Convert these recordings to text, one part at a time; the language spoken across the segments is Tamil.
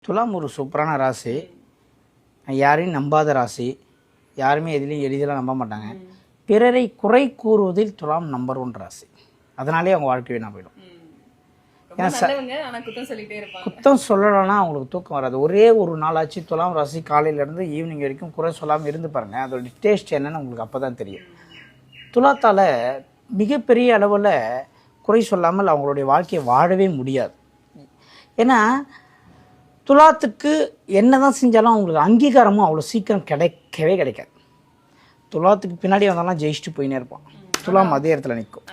துலாம் ஒரு சூப்பரான ராசி. யாரையும் நம்பாத ராசி. யாருமே எதுலேயும் எளிதெல்லாம் நம்ப மாட்டாங்க. பிறரை குறை கூறுவதில் துலாம் நம்பர் 1 ராசி. அதனாலே அவங்க வாழ்க்கை வீணாக போயிடும். குத்தம் சொல்லலைன்னா அவங்களுக்கு தூக்கம் வராது. ஒரே ஒரு நாளாச்சு துலாம் ராசி காலையிலேருந்து ஈவினிங் வரைக்கும் குறை சொல்லாமல் இருந்து பாருங்கள். அதோட டேஸ்ட் என்னன்னு உங்களுக்கு அப்போ தான் தெரியும். துலாத்தால் மிகப்பெரிய அளவில் குறை சொல்லாமல் அவங்களுடைய வாழ்க்கையை வாழவே முடியாது. ஏன்னா துலாத்துக்கு என்ன தான் செஞ்சாலும் அவங்களுக்கு அங்கீகாரமும் அவ்வளோ சீக்கிரம் கிடைக்கவே கிடைக்காது. துலாத்துக்கு பின்னாடி வந்தாலும் ஜெயிச்சுட்டு போயினே இருப்பான். துலாம் அதே இடத்துல நிற்கும்.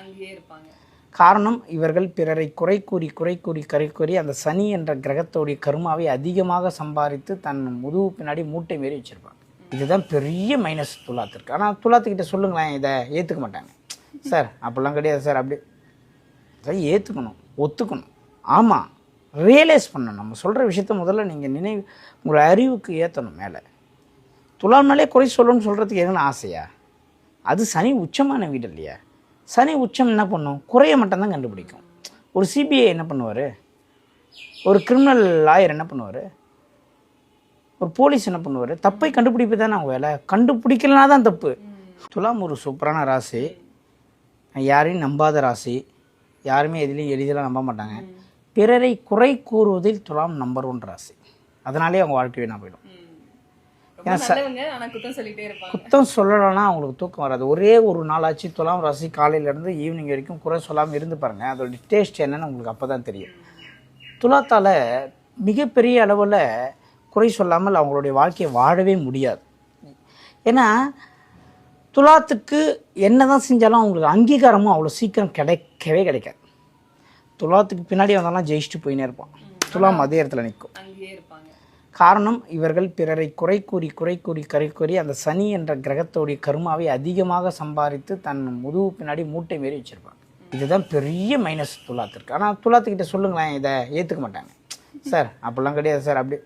காரணம், இவர்கள் பிறரை குறை கூறி அந்த சனி என்ற கிரகத்தோடைய கருமாவை அதிகமாக சம்பாதித்து தன் முதுகு பின்னாடி மூட்டை மாரி வச்சுருப்பாங்க. இதுதான் பெரிய மைனஸ் துலாத்திற்கு. ஆனால் துலாத்துக்கிட்ட சொல்லுங்களேன், இதை ஏற்றுக்க மாட்டாங்க. சார் அப்படிலாம் கிடையாது சார், அப்படி அதை ஏற்றுக்கணும், ஒத்துக்கணும். ஆமாம், ரியலைஸ் பண்ணணும். நம்ம சொல்கிற விஷயத்த முதல்ல நீங்கள் உங்களை அறிவுக்கு ஏற்றணும். மேலே துலாம்னாலே குறை சொல்லணும்னு சொல்கிறதுக்கு எதுன்னு ஆசையா? அது சனி உச்சமான வீடு இல்லையா? சனி உச்சம் என்ன பண்ணும்? குறைய மட்டும்தான் கண்டுபிடிக்கும். ஒரு சிபிஐ என்ன பண்ணுவார்? ஒரு கிரிமினல் லாயர் என்ன பண்ணுவார்? ஒரு போலீஸ் என்ன பண்ணுவார்? தப்பை கண்டுபிடிப்பு தானே அவங்க வேலை. கண்டுபிடிக்கலனா தான் தப்பு. துலாம் ஒரு சூப்பரான ராசி. யாரையும் நம்பாத ராசி. யாருமே எதுலேயும் எளிதெல்லாம் நம்ப மாட்டாங்க. பிறரை குறை கூறுவதில் துலாம் நம்பர் 1 ராசி. அதனாலே அவங்க வாழ்க்கை வீணாக போயிடும். குத்தம் சொல்லலைன்னா அவங்களுக்கு தூக்கம் வராது. ஒரே ஒரு நாளாச்சு துலாம் ராசி காலையிலேருந்து ஈவினிங் வரைக்கும் குறை சொல்லாமல் இருந்து பாருங்கள். அதோட டேஸ்ட் என்னன்னு உங்களுக்கு அப்போ தான் தெரியும். துலாத்தால் மிகப்பெரிய அளவில் குறை சொல்லாமல் அவங்களுடைய வாழ்க்கையை வாழவே முடியாது. ஏன்னா துலாத்துக்கு என்ன தான் செஞ்சாலும் அவங்களுக்கு அங்கீகாரமும் அவ்வளோ சீக்கிரம் கிடைக்கவே கிடைக்காது. துலாத்துக்கு பின்னாடி வந்தாலும் ஜெயிச்சுட்டு போயினே இருப்பான். துலாம் அதே இடத்துல நிற்கும். காரணம், இவர்கள் பிறரை குறை கூறி அந்த சனி என்ற கிரகத்தோடைய கருமாவை அதிகமாக சம்பாதித்து தன் முதுகு பின்னாடி மூட்டை மாரி வச்சுருப்பாங்க. இதுதான் பெரிய மைனஸ் துலாத்திற்கு. ஆனால் துலாத்துக்கிட்ட சொல்லுங்களேன், இதை ஏற்றுக்க மாட்டாங்க. சார் அப்படிலாம் கிடையாது சார், அப்படி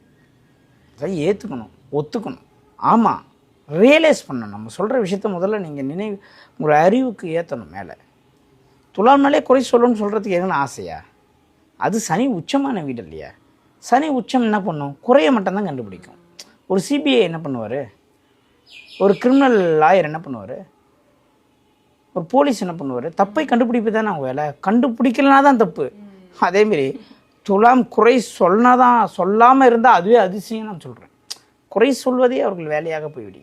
அதை ஏற்றுக்கணும், ஒத்துக்கணும். ஆமாம், ரியலைஸ் பண்ணணும். நம்ம சொல்கிற விஷயத்த முதல்ல நீங்கள் உங்களை அறிவுக்கு ஏற்றணும். மேலே துலாம்னாலே குறை சொல்லணும்னு சொல்கிறதுக்கு எதுன்னு ஆசையா? அது சனி உச்சமான வீடு இல்லையா? சனி உச்சம் என்ன பண்ணும்? குறைய மட்டும்தான் கண்டுபிடிக்கும். ஒரு சிபிஐ என்ன பண்ணுவார்? ஒரு கிரிமினல் லாயர் என்ன பண்ணுவார்? ஒரு போலீஸ் என்ன பண்ணுவார்? தப்பை கண்டுபிடிப்பு தானே அவங்க வேலை. கண்டுபிடிக்கலனா தான் தப்பு. அதேமாரி துலாம் குறை சொல்லாமல் இருந்தால் அதுவே அதிசயம் நான் சொல்கிறேன். குறை சொல்வதே அவர்கள் வேலையாக போய்விடுகிறது.